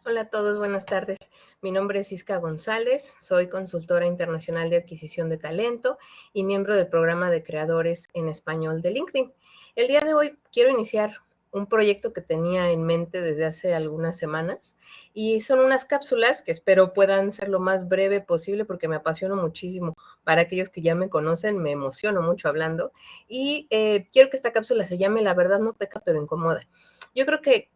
Hola a todos, buenas tardes. Mi nombre es Isca González, soy consultora internacional de adquisición de talento y miembro del programa de creadores en español de LinkedIn. El día de hoy quiero iniciar un proyecto que tenía en mente desde hace algunas semanas y son unas cápsulas que espero puedan ser lo más breve posible porque me apasiono muchísimo. Para aquellos que ya me conocen, me emociono mucho hablando y quiero que esta cápsula se llame La verdad no peca pero incomoda. Yo creo que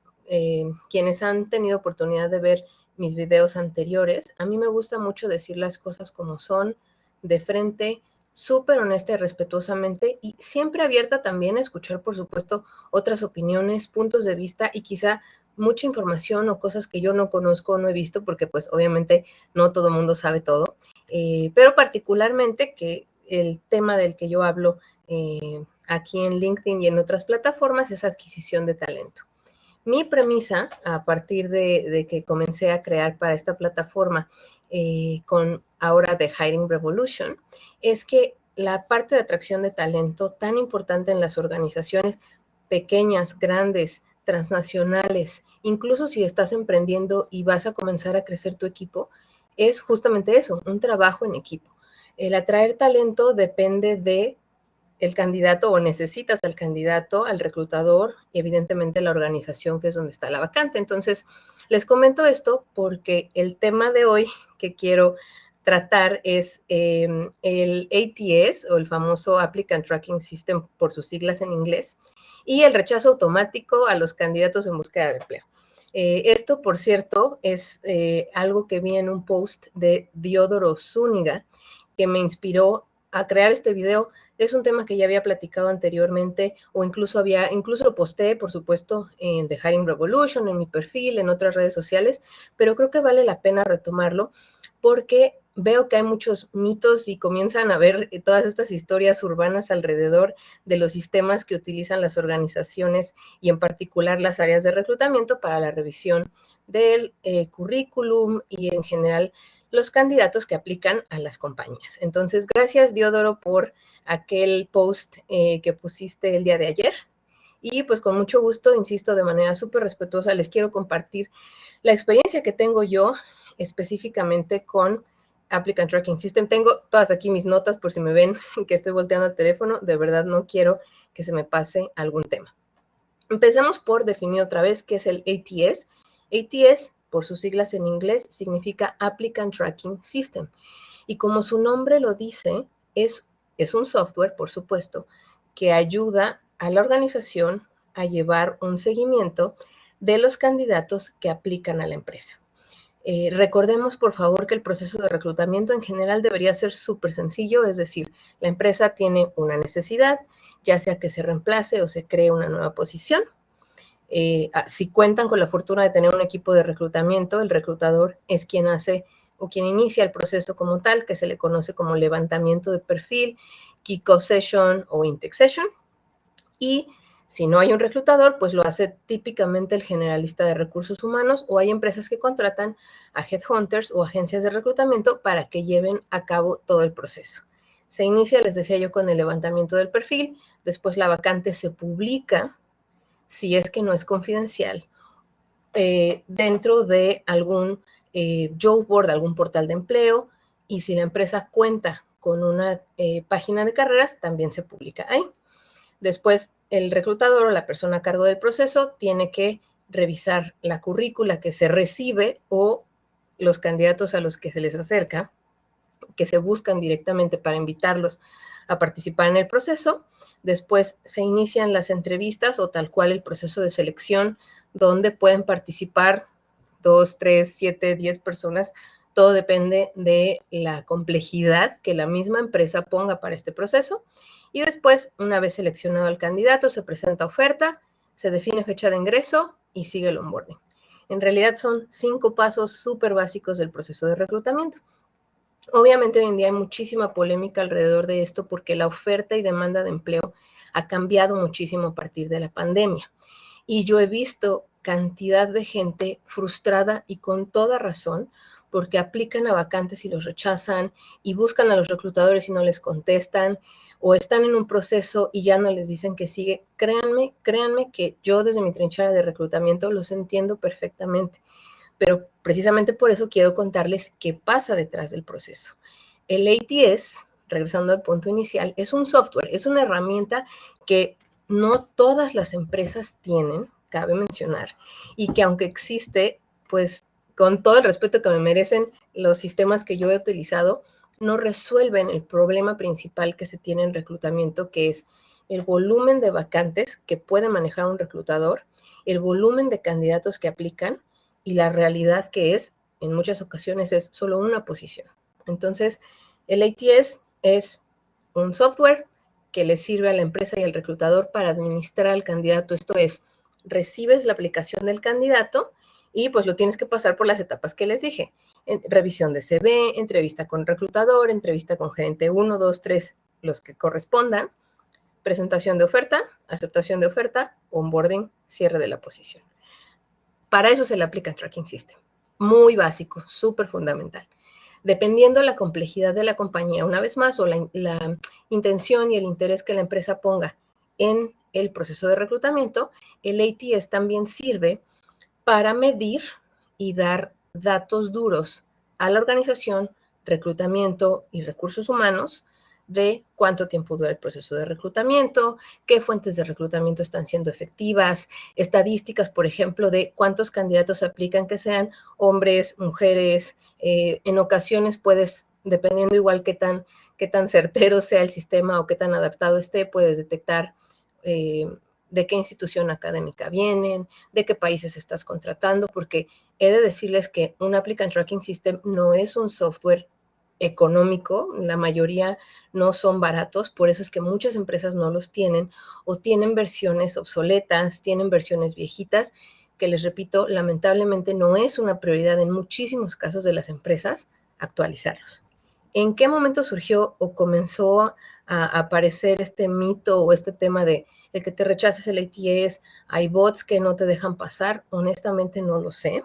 quienes han tenido oportunidad de ver mis videos anteriores, a mí me gusta mucho decir las cosas como son, de frente, súper honesta y respetuosamente, y siempre abierta también a escuchar, por supuesto, otras opiniones, puntos de vista y quizá mucha información o cosas que yo no conozco o no he visto, porque pues obviamente no todo el mundo sabe todo, pero particularmente que el tema del que yo hablo aquí en LinkedIn y en otras plataformas es adquisición de talento. Mi premisa, a partir de que comencé a crear para esta plataforma con ahora The Hiring Revolution, es que la parte de atracción de talento tan importante en las organizaciones pequeñas, grandes, transnacionales, incluso si estás emprendiendo y vas a comenzar a crecer tu equipo, es justamente eso, un trabajo en equipo. El atraer talento depende de el candidato o necesitas al candidato, al reclutador y evidentemente la organización que es donde está la vacante. Entonces, les comento esto porque el tema de hoy que quiero tratar es el ATS o el famoso Applicant Tracking System por sus siglas en inglés y el rechazo automático a los candidatos en búsqueda de empleo. Esto, por cierto, es algo que vi en un post de Diodoro Zúñiga que me inspiró a crear este video. Es un tema que ya había platicado anteriormente o incluso lo posté, por supuesto, en The Hiring Revolution, en mi perfil, en otras redes sociales, pero creo que vale la pena retomarlo porque veo que hay muchos mitos y comienzan a ver todas estas historias urbanas alrededor de los sistemas que utilizan las organizaciones y en particular las áreas de reclutamiento para la revisión del currículum y en general los candidatos que aplican a las compañías. Entonces, gracias Diodoro por aquel post que pusiste el día de ayer. Y pues con mucho gusto, insisto, de manera súper respetuosa, les quiero compartir la experiencia que tengo yo específicamente con Applicant Tracking System. Tengo todas aquí mis notas por si me ven que estoy volteando el teléfono. De verdad no quiero que se me pase algún tema. Empecemos por definir otra vez qué es el ATS. ATS, por sus siglas en inglés, significa Applicant Tracking System. Y como su nombre lo dice, es un software, por supuesto, que ayuda a la organización a llevar un seguimiento de los candidatos que aplican a la empresa. Recordemos, por favor, que el proceso de reclutamiento en general debería ser súper sencillo, es decir, la empresa tiene una necesidad, ya sea que se reemplace o se cree una nueva posición. Si cuentan con la fortuna de tener un equipo de reclutamiento, el reclutador es quien hace o quien inicia el proceso como tal, que se le conoce como levantamiento de perfil, kick-off session o intake session. Y si no hay un reclutador, pues lo hace típicamente el generalista de recursos humanos o hay empresas que contratan a headhunters o agencias de reclutamiento para que lleven a cabo todo el proceso. Se inicia, les decía yo, con el levantamiento del perfil, después la vacante se publica, si es que no es confidencial, dentro de algún job board, algún portal de empleo, y si la empresa cuenta con una página de carreras, también se publica ahí. Después, el reclutador o la persona a cargo del proceso tiene que revisar la currícula que se recibe o los candidatos a los que se les acerca, que se buscan directamente para invitarlos a participar en el proceso. Después se inician las entrevistas o tal cual el proceso de selección, donde pueden participar 2, 3, 7, 10 personas. Todo depende de la complejidad que la misma empresa ponga para este proceso. Y después, una vez seleccionado el candidato, se presenta oferta, se define fecha de ingreso y sigue el onboarding. En realidad son 5 pasos súper básicos del proceso de reclutamiento. Obviamente hoy en día hay muchísima polémica alrededor de esto porque la oferta y demanda de empleo ha cambiado muchísimo a partir de la pandemia. Y yo he visto cantidad de gente frustrada y con toda razón porque aplican a vacantes y los rechazan y buscan a los reclutadores y no les contestan o están en un proceso y ya no les dicen que sigue. Créanme que yo desde mi trinchera de reclutamiento los entiendo perfectamente pero precisamente por eso quiero contarles qué pasa detrás del proceso. El ATS, regresando al punto inicial, es un software, es una herramienta que no todas las empresas tienen, cabe mencionar, y que aunque existe, pues con todo el respeto que me merecen los sistemas que yo he utilizado, no resuelven el problema principal que se tiene en reclutamiento, que es el volumen de vacantes que puede manejar un reclutador, el volumen de candidatos que aplican y la realidad que es, en muchas ocasiones, es solo una posición. Entonces, el ATS es un software que le sirve a la empresa y al reclutador para administrar al candidato. Esto es, recibes la aplicación del candidato y pues lo tienes que pasar por las etapas que les dije. Revisión de CV, entrevista con reclutador, entrevista con gerente 1, 2, 3, los que correspondan, presentación de oferta, aceptación de oferta, onboarding, cierre de la posición. Para eso se le aplica Tracking System. Muy básico, súper fundamental. Dependiendo la complejidad de la compañía, una vez más, o la intención y el interés que la empresa ponga en el proceso de reclutamiento, el ATS también sirve para medir y dar datos duros a la organización, reclutamiento y recursos humanos de cuánto tiempo dura el proceso de reclutamiento, qué fuentes de reclutamiento están siendo efectivas, estadísticas, por ejemplo, de cuántos candidatos aplican, que sean hombres, mujeres. En ocasiones puedes, dependiendo igual qué tan certero sea el sistema o qué tan adaptado esté, puedes detectar de qué institución académica vienen, de qué países estás contratando, porque he de decirles que un Applicant Tracking System no es un software económico, la mayoría no son baratos, por eso es que muchas empresas no los tienen o tienen versiones obsoletas, tienen versiones viejitas, que les repito, lamentablemente no es una prioridad en muchísimos casos de las empresas actualizarlos. ¿En qué momento surgió o comenzó a aparecer este mito o este tema de el que te rechaces el ATS, hay bots que no te dejan pasar? Honestamente no lo sé.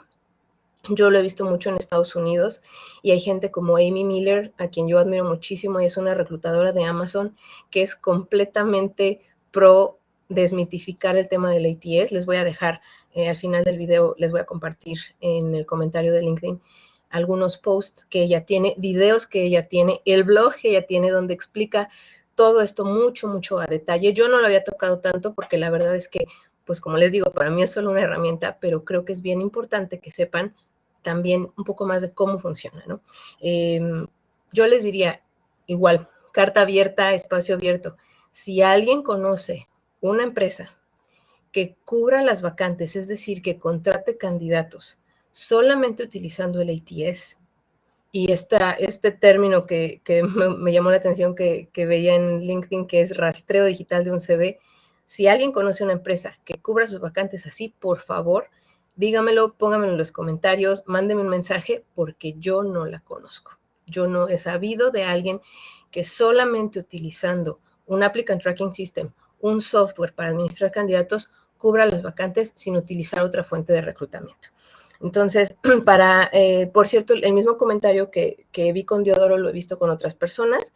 Yo lo he visto mucho en Estados Unidos y hay gente como Amy Miller, a quien yo admiro muchísimo, y es una reclutadora de Amazon que es completamente pro desmitificar el tema del ATS. Les voy a dejar al final del video, les voy a compartir en el comentario de LinkedIn algunos posts que ella tiene, videos que ella tiene, el blog que ella tiene donde explica todo esto mucho, mucho a detalle. Yo no lo había tocado tanto porque la verdad es que, pues como les digo, para mí es solo una herramienta, pero creo que es bien importante que sepan también un poco más de cómo funciona, ¿no? Yo les diría, igual, carta abierta, espacio abierto. Si alguien conoce una empresa que cubra las vacantes, es decir, que contrate candidatos solamente utilizando el ATS, y este término que me llamó la atención que veía en LinkedIn, que es rastreo digital de un CV, si alguien conoce una empresa que cubra sus vacantes así, por favor, dígamelo, póngamelo en los comentarios, mándeme un mensaje, porque yo no la conozco. Yo no he sabido de alguien que solamente utilizando un Applicant Tracking System, un software para administrar candidatos, cubra las vacantes sin utilizar otra fuente de reclutamiento. Entonces, por cierto, el mismo comentario que vi con Diodoro lo he visto con otras personas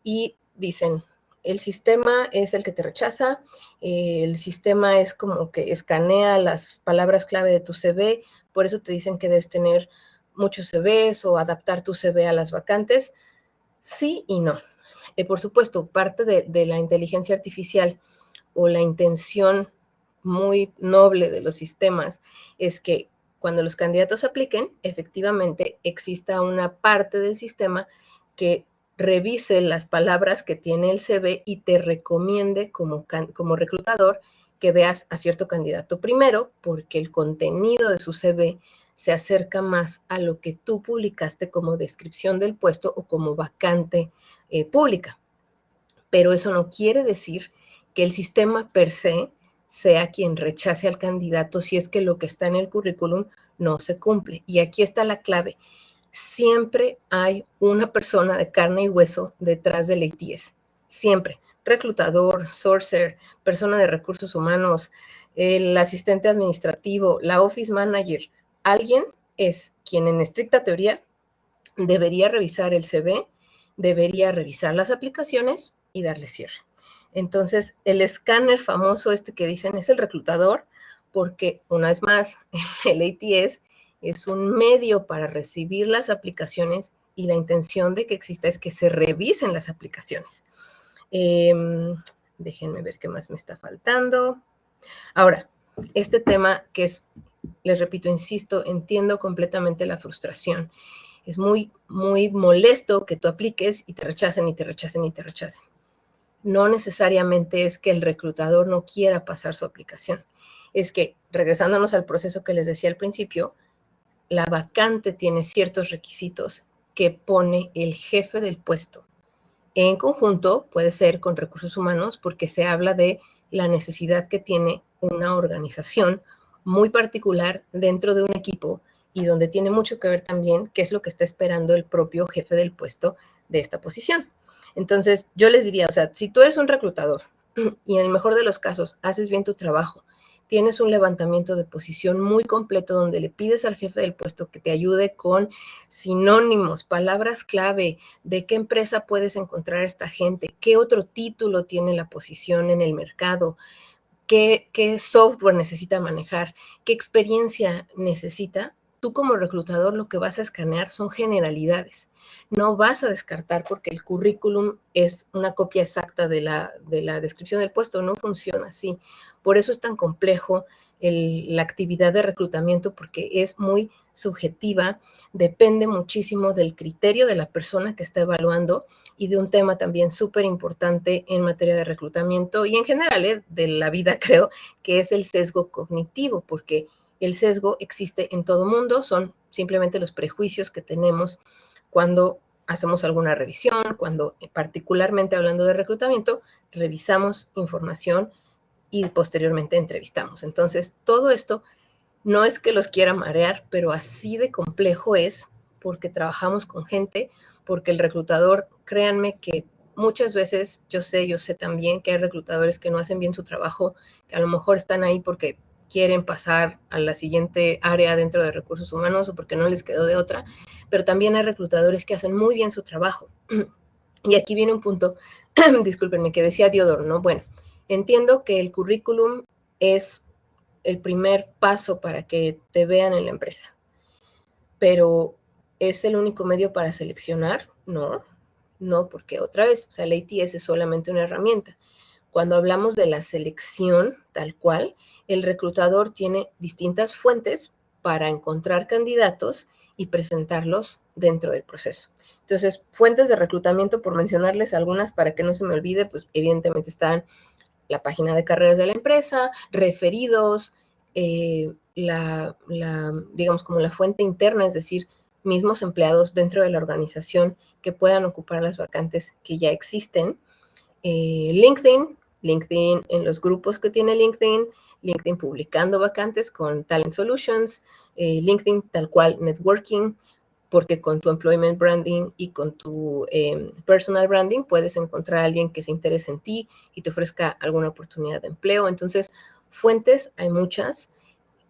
y dicen, el sistema es el que te rechaza, el sistema es como que escanea las palabras clave de tu CV, por eso te dicen que debes tener muchos CVs o adaptar tu CV a las vacantes. Sí y no. Por supuesto, parte de la inteligencia artificial o la intención muy noble de los sistemas es que cuando los candidatos apliquen, efectivamente exista una parte del sistema que revise las palabras que tiene el CV y te recomiende como reclutador que veas a cierto candidato primero, porque el contenido de su CV se acerca más a lo que tú publicaste como descripción del puesto o como vacante pública. Pero eso no quiere decir que el sistema per se sea quien rechace al candidato si es que lo que está en el currículum no se cumple. Y aquí está la clave. Siempre hay una persona de carne y hueso detrás del ATS. Siempre. Reclutador, sourcer, persona de recursos humanos, el asistente administrativo, la office manager. Alguien es quien en estricta teoría debería revisar el CV, debería revisar las aplicaciones y darle cierre. Entonces, el escáner famoso que dicen es el reclutador, porque una vez más, el ATS es un medio para recibir las aplicaciones y la intención de que exista es que se revisen las aplicaciones. Déjenme ver qué más me está faltando. Ahora, este tema que es, les repito, insisto, entiendo completamente la frustración. Es muy, muy molesto que tú apliques y te rechacen y te rechacen y te rechacen. No necesariamente es que el reclutador no quiera pasar su aplicación. Es que, regresándonos al proceso que les decía al principio, la vacante tiene ciertos requisitos que pone el jefe del puesto. En conjunto, puede ser con recursos humanos, porque se habla de la necesidad que tiene una organización muy particular dentro de un equipo y donde tiene mucho que ver también qué es lo que está esperando el propio jefe del puesto de esta posición. Entonces, yo les diría, o sea, si tú eres un reclutador y en el mejor de los casos haces bien tu trabajo, tienes un levantamiento de posición muy completo donde le pides al jefe del puesto que te ayude con sinónimos, palabras clave, de qué empresa puedes encontrar a esta gente, qué otro título tiene la posición en el mercado, qué software necesita manejar, qué experiencia necesita. Tú como reclutador lo que vas a escanear son generalidades. No vas a descartar porque el currículum es una copia exacta de la descripción del puesto. No funciona así. Por eso es tan complejo la actividad de reclutamiento, porque es muy subjetiva, depende muchísimo del criterio de la persona que está evaluando y de un tema también súper importante en materia de reclutamiento y en general de la vida, creo, que es el sesgo cognitivo, porque el sesgo existe en todo mundo, son simplemente los prejuicios que tenemos cuando hacemos alguna revisión, cuando particularmente hablando de reclutamiento, revisamos información y posteriormente entrevistamos. Entonces, todo esto no es que los quiera marear, pero así de complejo es porque trabajamos con gente, porque el reclutador, créanme que muchas veces yo sé también que hay reclutadores que no hacen bien su trabajo, que a lo mejor están ahí porque quieren pasar a la siguiente área dentro de recursos humanos o porque no les quedó de otra, pero también hay reclutadores que hacen muy bien su trabajo. Y aquí viene un punto, discúlpenme, que decía Diodor, ¿no? Bueno, entiendo que el currículum es el primer paso para que te vean en la empresa, pero ¿es el único medio para seleccionar? No, no, porque otra vez, o sea, el ATS es solamente una herramienta. Cuando hablamos de la selección tal cual, el reclutador tiene distintas fuentes para encontrar candidatos y presentarlos dentro del proceso. Entonces, fuentes de reclutamiento, por mencionarles algunas para que no se me olvide, pues evidentemente están la página de carreras de la empresa, referidos, digamos, como la fuente interna, es decir, mismos empleados dentro de la organización que puedan ocupar las vacantes que ya existen. LinkedIn en los grupos que tiene LinkedIn publicando vacantes con Talent Solutions, LinkedIn tal cual networking, porque con tu employment branding y con tu personal branding puedes encontrar a alguien que se interese en ti y te ofrezca alguna oportunidad de empleo. Entonces, fuentes hay muchas.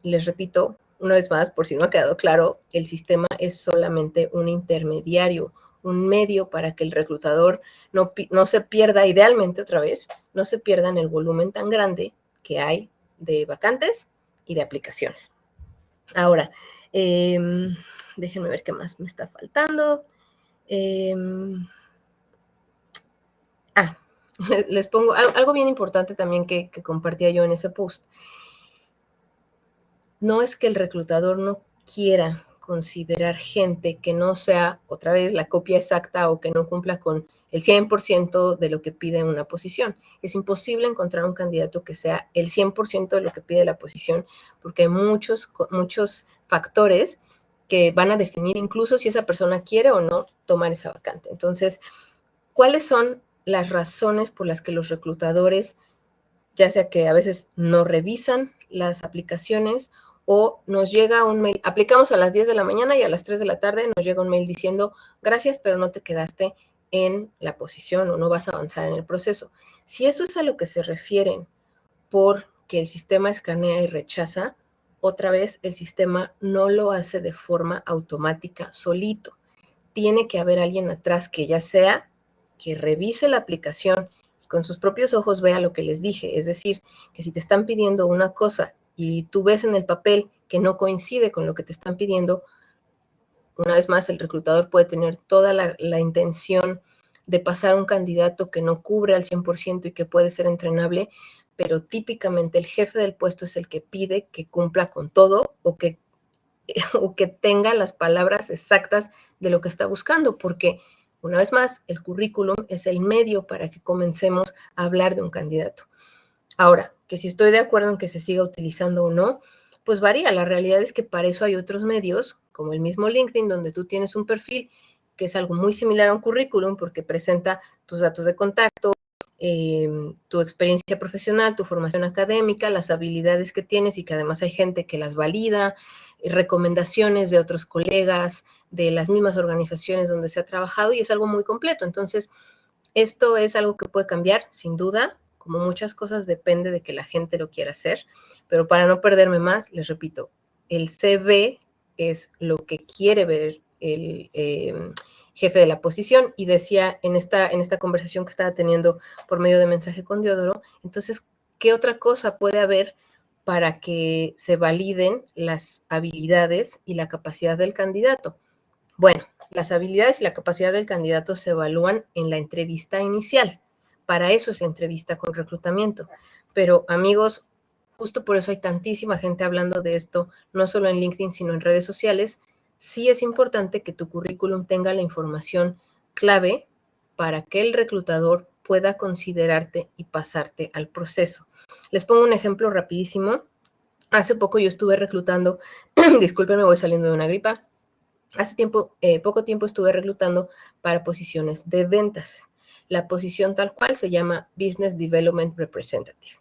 Les repito, una vez más, por si no ha quedado claro, el sistema es solamente un intermediario, un medio para que el reclutador no se pierda, idealmente otra vez, no se pierda en el volumen tan grande que hay de vacantes y de aplicaciones. Ahora, déjenme ver qué más me está faltando. Les pongo algo bien importante también que compartía yo en ese post. No es que el reclutador no quiera considerar gente que no sea, otra vez, la copia exacta o que no cumpla con el 100% de lo que pide una posición. Es imposible encontrar un candidato que sea el 100% de lo que pide la posición, porque hay muchos factores que van a definir incluso si esa persona quiere o no tomar esa vacante. Entonces, ¿cuáles son las razones por las que los reclutadores, ya sea que a veces no revisan las aplicaciones o nos llega un mail, aplicamos a las 10 de la mañana y a las 3 de la tarde nos llega un mail diciendo gracias, pero no te quedaste en la posición o no vas a avanzar en el proceso? Si eso es a lo que se refieren porque el sistema escanea y rechaza, otra vez el sistema no lo hace de forma automática solito. Tiene que haber alguien atrás que ya sea que revise la aplicación y con sus propios ojos vea lo que les dije. Es decir, que si te están pidiendo una cosa y tú ves en el papel que no coincide con lo que te están pidiendo, una vez más, el reclutador puede tener toda la intención de pasar un candidato que no cubre al 100% y que puede ser entrenable, pero típicamente el jefe del puesto es el que pide que cumpla con todo o que tenga las palabras exactas de lo que está buscando, porque una vez más, el currículum es el medio para que comencemos a hablar de un candidato. Ahora, que si estoy de acuerdo en que se siga utilizando o no, pues varía. La realidad es que para eso hay otros medios, como el mismo LinkedIn, donde tú tienes un perfil que es algo muy similar a un currículum porque presenta tus datos de contacto, tu experiencia profesional, tu formación académica, las habilidades que tienes y que además hay gente que las valida, recomendaciones de otros colegas, de las mismas organizaciones donde se ha trabajado y es algo muy completo. Entonces, esto es algo que puede cambiar, sin duda. Como muchas cosas, depende de que la gente lo quiera hacer. Pero para no perderme más, les repito, el CV es lo que quiere ver el jefe de la posición. Y decía en esta conversación que estaba teniendo por medio de mensaje con Diodoro, entonces, ¿qué otra cosa puede haber para que se validen las habilidades y la capacidad del candidato? Bueno, las habilidades y la capacidad del candidato se evalúan en la entrevista inicial. Para eso es la entrevista con reclutamiento. Pero amigos, justo por eso hay tantísima gente hablando de esto, no solo en LinkedIn, sino en redes sociales. Sí es importante que tu currículum tenga la información clave para que el reclutador pueda considerarte y pasarte al proceso. Les pongo un ejemplo rapidísimo. Hace poco yo estuve reclutando, disculpen, me voy saliendo de una gripa. Hace poco tiempo estuve reclutando para posiciones de ventas. La posición tal cual se llama Business Development Representative.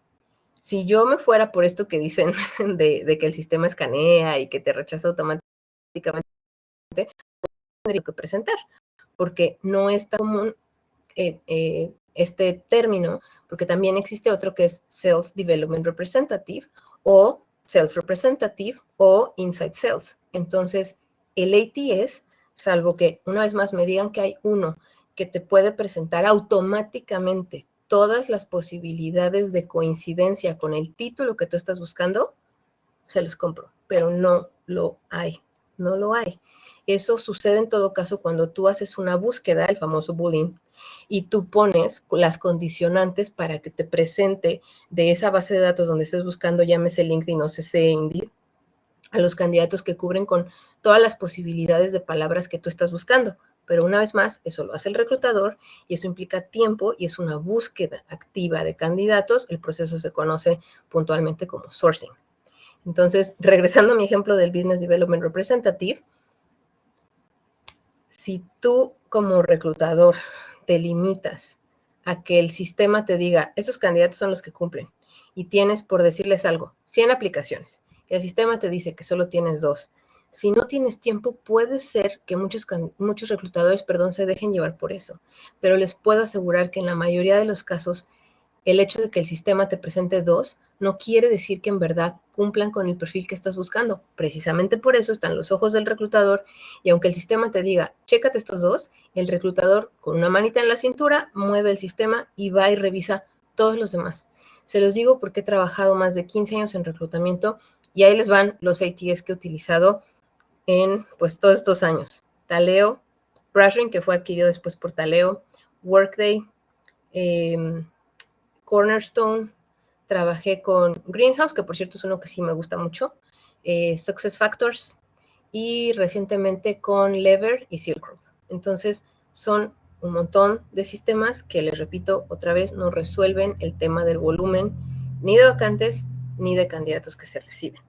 Si yo me fuera por esto que dicen de que el sistema escanea y que te rechaza automáticamente, tendría que presentar, porque no es tan común este término, porque también existe otro que es Sales Development Representative o Sales Representative o Inside Sales. Entonces, el ATS, salvo que una vez más me digan que hay uno que te puede presentar automáticamente todas las posibilidades de coincidencia con el título que tú estás buscando, se los compro, pero no lo hay, no lo hay. Eso sucede en todo caso cuando tú haces una búsqueda, el famoso Boolean, y tú pones las condicionantes para que te presente de esa base de datos donde estés buscando, llámese LinkedIn o CC, Indeed, a los candidatos que cubren con todas las posibilidades de palabras que tú estás buscando. Pero una vez más, eso lo hace el reclutador y eso implica tiempo y es una búsqueda activa de candidatos. El proceso se conoce puntualmente como sourcing. Entonces, regresando a mi ejemplo del Business Development Representative, si tú como reclutador te limitas a que el sistema te diga, esos candidatos son los que cumplen, y tienes, por decirles algo, 100 aplicaciones, y el sistema te dice que solo tienes 2, si no tienes tiempo, puede ser que muchos reclutadores, se dejen llevar por eso, pero les puedo asegurar que en la mayoría de los casos, el hecho de que el sistema te presente 2 no quiere decir que en verdad cumplan con el perfil que estás buscando. Precisamente por eso están los ojos del reclutador y aunque el sistema te diga, chécate estos 2, el reclutador con una manita en la cintura mueve el sistema y va y revisa todos los demás. Se los digo porque he trabajado más de 15 años en reclutamiento y ahí les van los ATS que he utilizado en pues todos estos años. Taleo, Brashring, que fue adquirido después por Taleo, Workday, Cornerstone, trabajé con Greenhouse, que por cierto es uno que sí me gusta mucho, SuccessFactors y recientemente con Lever y Silk Road. Entonces son un montón de sistemas que, les repito otra vez, no resuelven el tema del volumen ni de vacantes ni de candidatos que se reciben.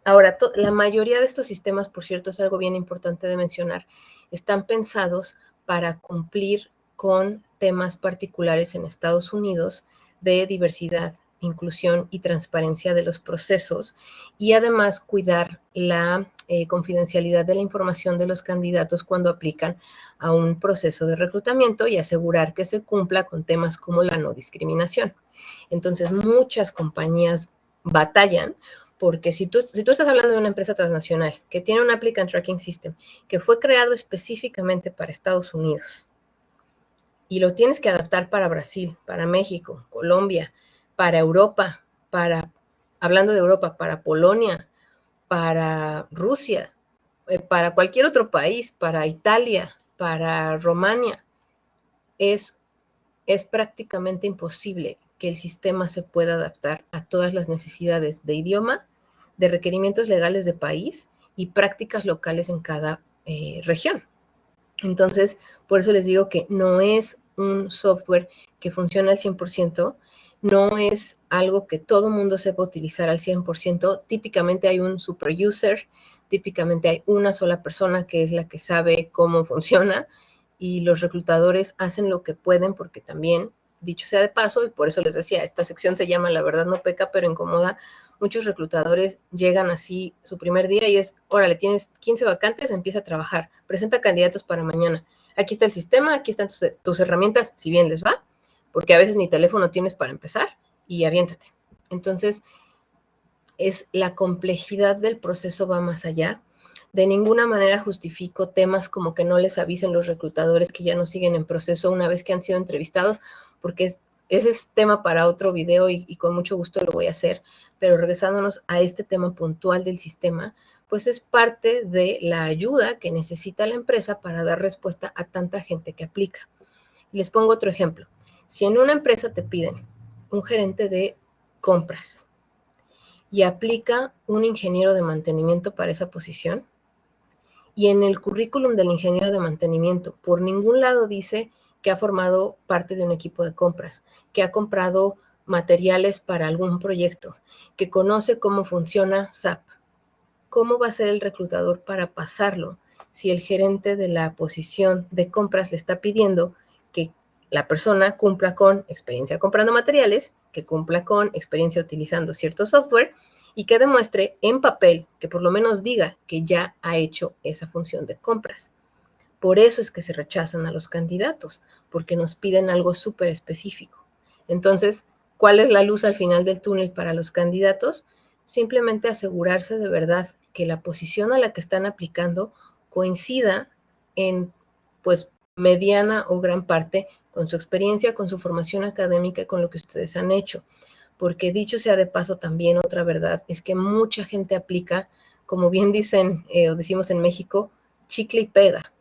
Ahora, la mayoría de estos sistemas, por cierto, es algo bien importante de mencionar, están pensados para cumplir con temas particulares en Estados Unidos de diversidad, inclusión y transparencia de los procesos y además cuidar la confidencialidad de la información de los candidatos cuando aplican a un proceso de reclutamiento y asegurar que se cumpla con temas como la no discriminación. Entonces, muchas compañías batallan porque si tú estás hablando de una empresa transnacional que tiene un Applicant Tracking System que fue creado específicamente para Estados Unidos y lo tienes que adaptar para Brasil, para México, Colombia, para Europa, para hablando de Europa, para Polonia, para Rusia, para cualquier otro país, para Italia, para Rumania, es prácticamente imposible que el sistema se pueda adaptar a todas las necesidades de idioma, de requerimientos legales de país y prácticas locales en cada región. Entonces, por eso les digo que no es un software que funciona al 100%, no es algo que todo mundo sepa utilizar al 100%. Típicamente hay un super user, típicamente hay una sola persona que es la que sabe cómo funciona, y los reclutadores hacen lo que pueden porque también, dicho sea de paso, y por eso les decía, esta sección se llama La verdad no peca, pero incomoda. Muchos reclutadores llegan así su primer día y es, órale, tienes 15 vacantes, empieza a trabajar, presenta candidatos para mañana. Aquí está el sistema, aquí están tus herramientas, si bien les va, porque a veces ni teléfono tienes para empezar, y aviéntate. Entonces, es la complejidad del proceso va más allá. De ninguna manera justifico temas como que no les avisen los reclutadores que ya no siguen en proceso una vez que han sido entrevistados, porque ese es tema para otro video y con mucho gusto lo voy a hacer. Pero regresándonos a este tema puntual del sistema, pues es parte de la ayuda que necesita la empresa para dar respuesta a tanta gente que aplica. Les pongo otro ejemplo. Si en una empresa te piden un gerente de compras y aplica un ingeniero de mantenimiento para esa posición, y en el currículum del ingeniero de mantenimiento por ningún lado dice que ha formado parte de un equipo de compras, que ha comprado materiales para algún proyecto, que conoce cómo funciona SAP. ¿Cómo va a ser el reclutador para pasarlo si el gerente de la posición de compras le está pidiendo que la persona cumpla con experiencia comprando materiales, que cumpla con experiencia utilizando cierto software y que demuestre en papel, que por lo menos diga que ya ha hecho esa función de compras? Por eso es que se rechazan a los candidatos, porque nos piden algo súper específico. Entonces, ¿cuál es la luz al final del túnel para los candidatos? Simplemente asegurarse de verdad que la posición a la que están aplicando coincida en, pues, mediana o gran parte con su experiencia, con su formación académica y con lo que ustedes han hecho. Porque dicho sea de paso, también otra verdad es que mucha gente aplica, como bien dicen o decimos en México, chicle y pega.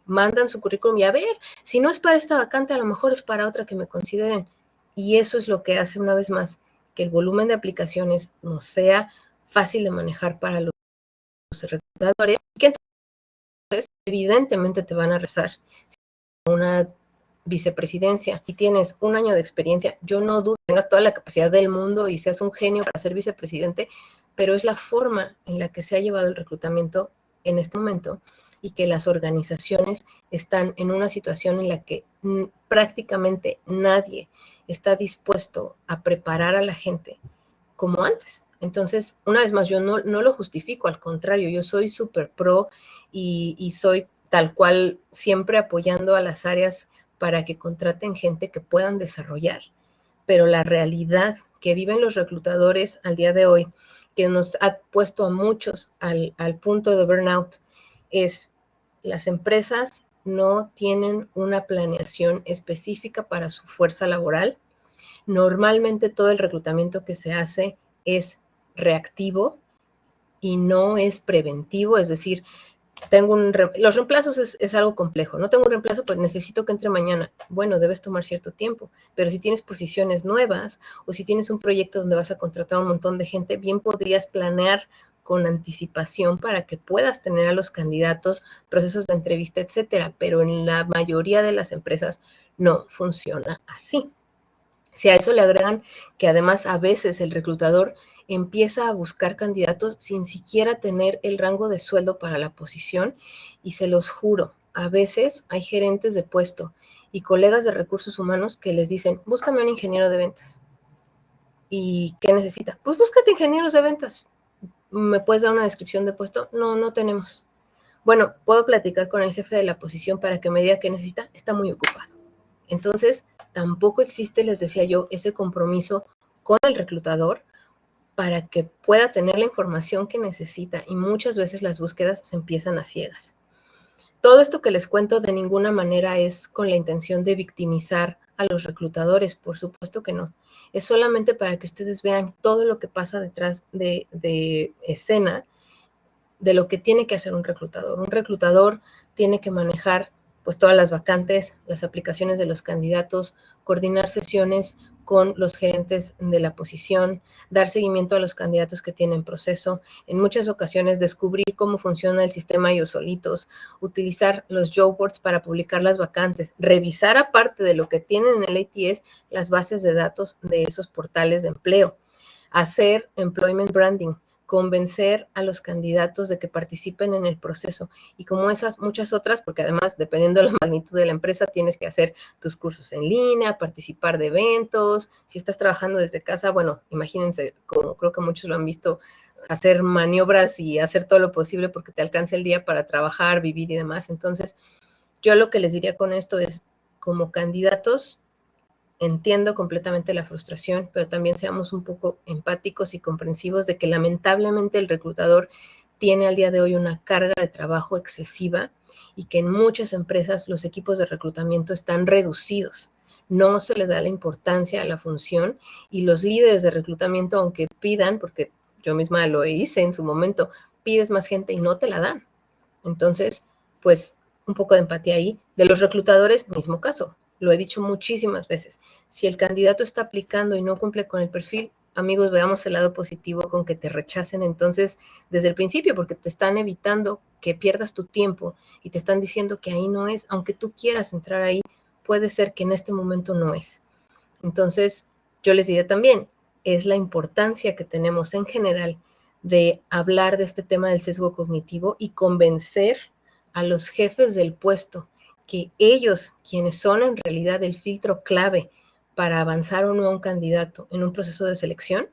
Mandan su currículum y a ver, si no es para esta vacante, a lo mejor es para otra que me consideren. Y eso es lo que hace, una vez más, que el volumen de aplicaciones no sea fácil de manejar para los reclutadores, y que entonces evidentemente te van a rezar. Una vicepresidencia y tienes un año de experiencia, yo no dudo que tengas toda la capacidad del mundo y seas un genio para ser vicepresidente, pero es la forma en la que se ha llevado el reclutamiento en este momento, y que las organizaciones están en una situación en la que prácticamente nadie está dispuesto a preparar a la gente como antes. Entonces, una vez más, yo no lo justifico, al contrario, yo soy súper pro y soy tal cual siempre apoyando a las áreas para que contraten gente que puedan desarrollar. Pero la realidad que viven los reclutadores al día de hoy, que nos ha puesto a muchos al punto de burnout, es las empresas no tienen una planeación específica para su fuerza laboral. Normalmente todo el reclutamiento que se hace es reactivo y no es preventivo, es decir, los reemplazos es algo complejo. No tengo un reemplazo, pues necesito que entre mañana. Bueno, debes tomar cierto tiempo, pero si tienes posiciones nuevas o si tienes un proyecto donde vas a contratar a un montón de gente, bien podrías planear con anticipación para que puedas tener a los candidatos, procesos de entrevista, etcétera. Pero en la mayoría de las empresas no funciona así. Si a eso le agregan que además a veces el reclutador empieza a buscar candidatos sin siquiera tener el rango de sueldo para la posición, y se los juro, a veces hay gerentes de puesto y colegas de recursos humanos que les dicen, búscame un ingeniero de ventas. ¿Y qué necesita? Pues búscate ingenieros de ventas. ¿Me puedes dar una descripción de puesto? No, no tenemos. Bueno, puedo platicar con el jefe de la posición para que me diga qué necesita. Está muy ocupado. Entonces, tampoco existe, les decía yo, ese compromiso con el reclutador para que pueda tener la información que necesita, y muchas veces las búsquedas se empiezan a ciegas. Todo esto que les cuento de ninguna manera es con la intención de victimizar a los reclutadores, por supuesto que no. Es solamente para que ustedes vean todo lo que pasa detrás de escena de lo que tiene que hacer un reclutador. Un reclutador tiene que manejar pues todas las vacantes, las aplicaciones de los candidatos, coordinar sesiones con los gerentes de la posición, dar seguimiento a los candidatos que tienen proceso, en muchas ocasiones descubrir cómo funciona el sistema ellos solitos, utilizar los job boards para publicar las vacantes, revisar aparte de lo que tienen en el ATS las bases de datos de esos portales de empleo, hacer employment branding, convencer a los candidatos de que participen en el proceso y como esas muchas otras, porque además dependiendo de la magnitud de la empresa tienes que hacer tus cursos en línea, participar de eventos, si estás trabajando desde casa, bueno, imagínense, como creo que muchos lo han visto, hacer maniobras y hacer todo lo posible porque te alcance el día para trabajar, vivir y demás. Entonces, yo lo que les diría con esto es, como candidatos, entiendo completamente la frustración, pero también seamos un poco empáticos y comprensivos de que lamentablemente el reclutador tiene al día de hoy una carga de trabajo excesiva y que en muchas empresas los equipos de reclutamiento están reducidos. No se le da la importancia a la función y los líderes de reclutamiento, aunque pidan, porque yo misma lo hice en su momento, pides más gente y no te la dan. Entonces, pues un poco de empatía ahí. De los reclutadores, mismo caso. Lo he dicho muchísimas veces. Si el candidato está aplicando y no cumple con el perfil, amigos, veamos el lado positivo con que te rechacen entonces desde el principio, porque te están evitando que pierdas tu tiempo y te están diciendo que ahí no es. Aunque tú quieras entrar ahí, puede ser que en este momento no es. Entonces, yo les diría también, es la importancia que tenemos en general de hablar de este tema del sesgo cognitivo y convencer a los jefes del puesto que ellos, quienes son en realidad el filtro clave para avanzar o no a un candidato en un proceso de selección,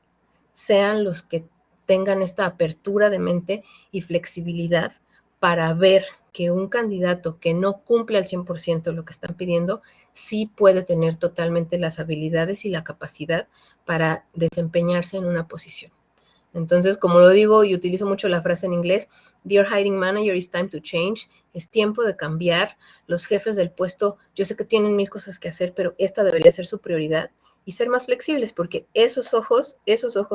sean los que tengan esta apertura de mente y flexibilidad para ver que un candidato que no cumple al 100% lo que están pidiendo, sí puede tener totalmente las habilidades y la capacidad para desempeñarse en una posición. Entonces, como lo digo y utilizo mucho la frase en inglés, Dear Hiring Manager, it's time to change. Es tiempo de cambiar. Los jefes del puesto, yo sé que tienen mil cosas que hacer, pero esta debería ser su prioridad y ser más flexibles porque esos ojos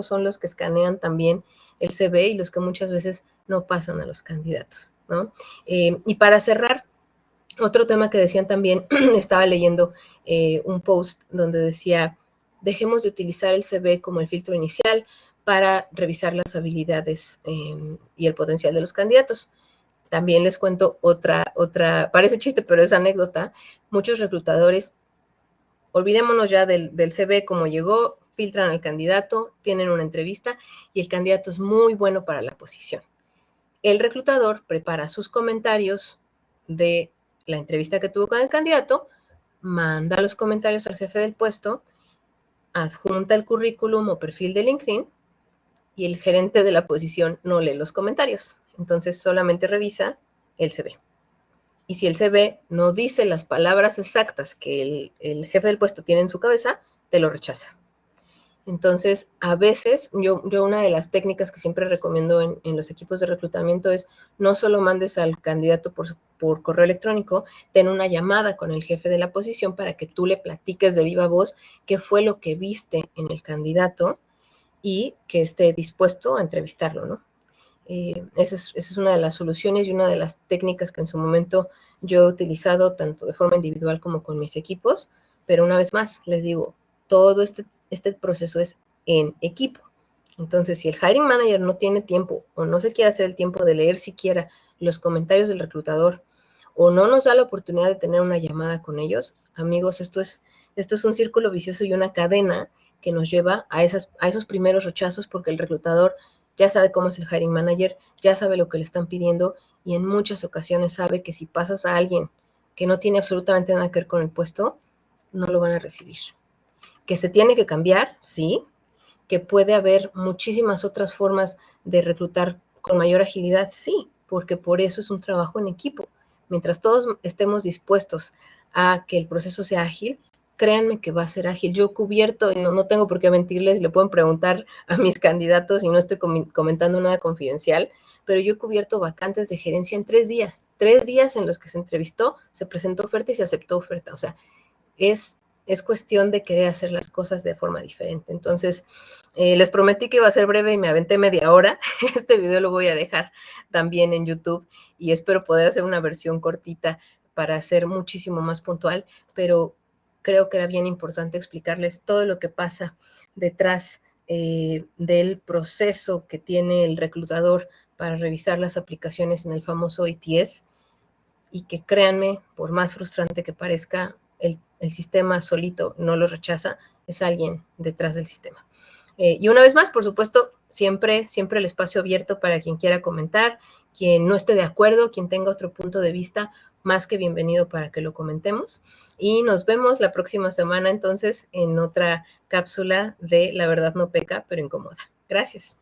son los que escanean también el CV y los que muchas veces no pasan a los candidatos, ¿no? Y para cerrar, otro tema que decían también, estaba leyendo un post donde decía, dejemos de utilizar el CV como el filtro inicial para revisar las habilidades y el potencial de los candidatos. También les cuento otra, parece chiste, pero es anécdota. Muchos reclutadores, olvidémonos ya del CV como llegó, filtran al candidato, tienen una entrevista y el candidato es muy bueno para la posición. El reclutador prepara sus comentarios de la entrevista que tuvo con el candidato, manda los comentarios al jefe del puesto, adjunta el currículum o perfil de LinkedIn y el gerente de la posición no lee los comentarios. Entonces solamente revisa el CV. Y si el CV no dice las palabras exactas que el jefe del puesto tiene en su cabeza, te lo rechaza. Entonces, a veces, yo una de las técnicas que siempre recomiendo en los equipos de reclutamiento es no solo mandes al candidato por correo electrónico, ten una llamada con el jefe de la posición para que tú le platiques de viva voz qué fue lo que viste en el candidato y que esté dispuesto a entrevistarlo, ¿no? Esa es una de las soluciones y una de las técnicas que en su momento yo he utilizado tanto de forma individual como con mis equipos, pero una vez más, les digo, todo este proceso es en equipo. Entonces, si el hiring manager no tiene tiempo o no se quiere hacer el tiempo de leer siquiera los comentarios del reclutador o no nos da la oportunidad de tener una llamada con ellos, amigos, esto es un círculo vicioso y una cadena que nos lleva a esos primeros rechazos porque el reclutador ya sabe cómo es el hiring manager, ya sabe lo que le están pidiendo y en muchas ocasiones sabe que si pasas a alguien que no tiene absolutamente nada que ver con el puesto, no lo van a recibir. Que se tiene que cambiar, sí, que puede haber muchísimas otras formas de reclutar con mayor agilidad, sí, porque por eso es un trabajo en equipo. Mientras todos estemos dispuestos a que el proceso sea ágil, créanme que va a ser ágil. Yo he cubierto, y no tengo por qué mentirles, le pueden preguntar a mis candidatos y no estoy comentando nada confidencial, pero yo he cubierto vacantes de gerencia en 3 días. 3 días en los que se entrevistó, se presentó oferta y se aceptó oferta. O sea, es es cuestión de querer hacer las cosas de forma diferente. Entonces, les prometí que iba a ser breve y me aventé media hora. Este video lo voy a dejar también en YouTube y espero poder hacer una versión cortita para ser muchísimo más puntual, pero creo que era bien importante explicarles todo lo que pasa detrás del proceso que tiene el reclutador para revisar las aplicaciones en el famoso ATS, y que créanme, por más frustrante que parezca, el sistema solito no lo rechaza, es alguien detrás del sistema. Y una vez más, por supuesto, siempre el espacio abierto para quien quiera comentar, quien no esté de acuerdo, quien tenga otro punto de vista, más que bienvenido para que lo comentemos. Y nos vemos la próxima semana entonces en otra cápsula de La verdad no peca, pero incomoda. Gracias.